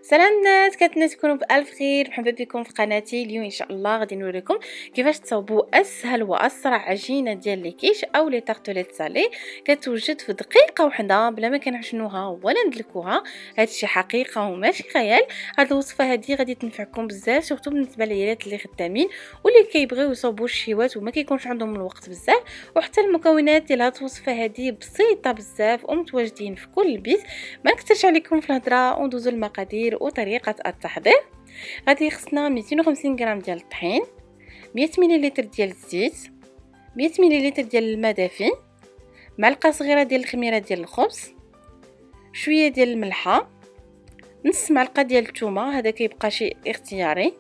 سلام الناس، كنتمنى تكونوا بألف خير. مرحبا بكم في قناتي. اليوم ان شاء الله غادي نوريكم كيفاش تصاوبوا اسهل واسرع عجينه ديال لي كيش او لي تارتوليت سالي. كتوجد في دقيقه واحده بلا ما كنعجنوها ولا ندلكوها. هادشي حقيقه وماشي خيال. هاد الوصفه هادي غادي تنفعكم بزاف، سورتو بالنسبه للعيالات اللي خدامين واللي كيبغيو يصاوبوا الشيوات وما كيكونش عندهم الوقت بزاف. وحتى المكونات ديال هاد الوصفه هادي بسيطه بزاف ومتواجدين في كل بيت. ما نكثرش عليكم في الهضره وندوزو المقادير وطريقه التحضير. غادي خصنا 250 غرام ديال الطحين، 100 ملل ديال الزيت، 100 ملل ديال الماء دافي، معلقه صغيره ديال الخميره ديال الخبز، شويه ديال الملحه، نص معلقه ديال الثومه، هذا كيبقى شيء اختياري.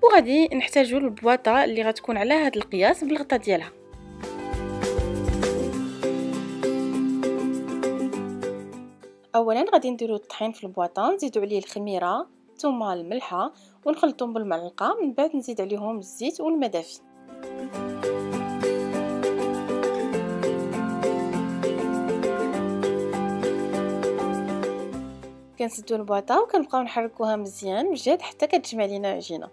وغادي نحتاجوا البواطه اللي غتكون على هذا القياس بالغطاء ديالها. اولا غادي نديروا الطحين في البواطه، نزيدوا عليه الخميره ثم الملحه ونخلطهم بالمعلقه، من بعد نزيد عليهم الزيت والماء دافي. كنسدوا البواطه وكنبقاو نحركوها مزيان بجد حتى كتجمع لينا عجينه.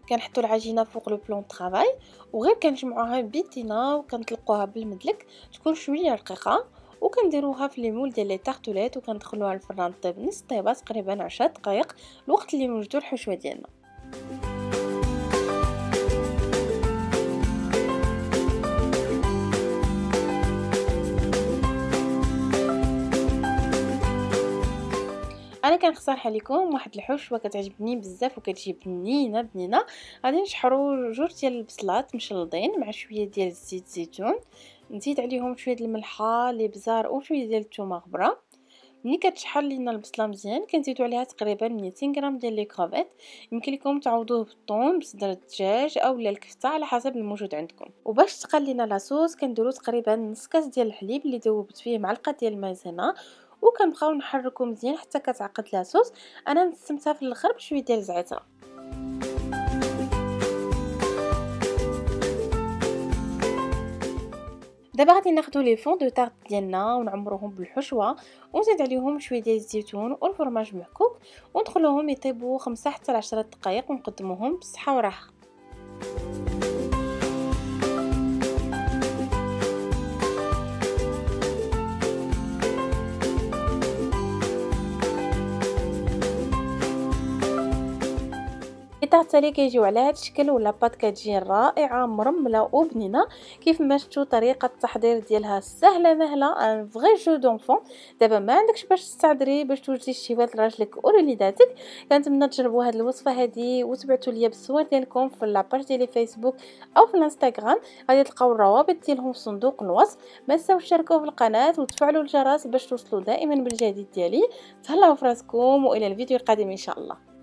كنحطوا العجينه فوق لو بلون طرافاي وغير كنجمعوها بيدينا وكنطلقوها بالمدلك تكون شويه رقيقه، وكنديروها في لي مول ديال لي تارتوليت وكندخلوها الفران طيب نص طيبه تقريبا 10 دقائق الوقت اللي نوجدوا الحشوه ديالنا. انا كنقترح عليكم واحد الحشوه كتعجبني بزاف وكتجي بنينه. غادي نشحروا جوج ديال البصلات مشلضين مع شويه ديال زيت زيتون، نزيد عليهم شويه الملحه الابزار وشويه ديال الثومه غبره. ملي كتشحر لينا البصله مزيان كنزيدوا عليها تقريبا 200 غرام ديال لي كروفيت. يمكن لكم تعوضوه بالطون بصدر الدجاج اولا الكفته على حسب الموجود عندكم. وباش تقال لينا لاصوص كنديروا تقريبا نص كاس ديال الحليب اللي ذوبت فيه معلقه ديال المايزينا، وكنبقاو نحركو مزيان حتى كتعقد لاصوص. انا نستمتع في الاخر بشويه ديال الزعتر. دابا غادي ناخذوا لي فون دو طارت ديالنا ونعمروهم بالحشوه ونزيد عليهم شويه ديال الزيتون والفرماج محكوك وندخلوهم يطيبوا 5 حتى 10 دقائق ونقدموهم بالصحه وراحه. التارتالي كيجيو على هذا الشكل ولا بات كتجي رائعه مرمله وبنينه. كيف ما شفتوا طريقه التحضير ديالها سهله مهله، ان فري جو دونفون. دابا ما عندكش باش تستعذري باش توجدي الشيفات لراجلك ولوليداتك. كنتمنى تجربوا هذه الوصفه هذه وتبعتوا لي بالصور ديالكم في لاباج ديال فيسبوك او في الانستغرام. غادي تلقاو الروابط ديالهم في صندوق الوصف. ما تنساوش تشاركوا في القناه وتفعلوا الجرس باش توصلوا دائما بالجديد ديالي. تهلاو في راسكم والى الفيديو القادم ان شاء الله.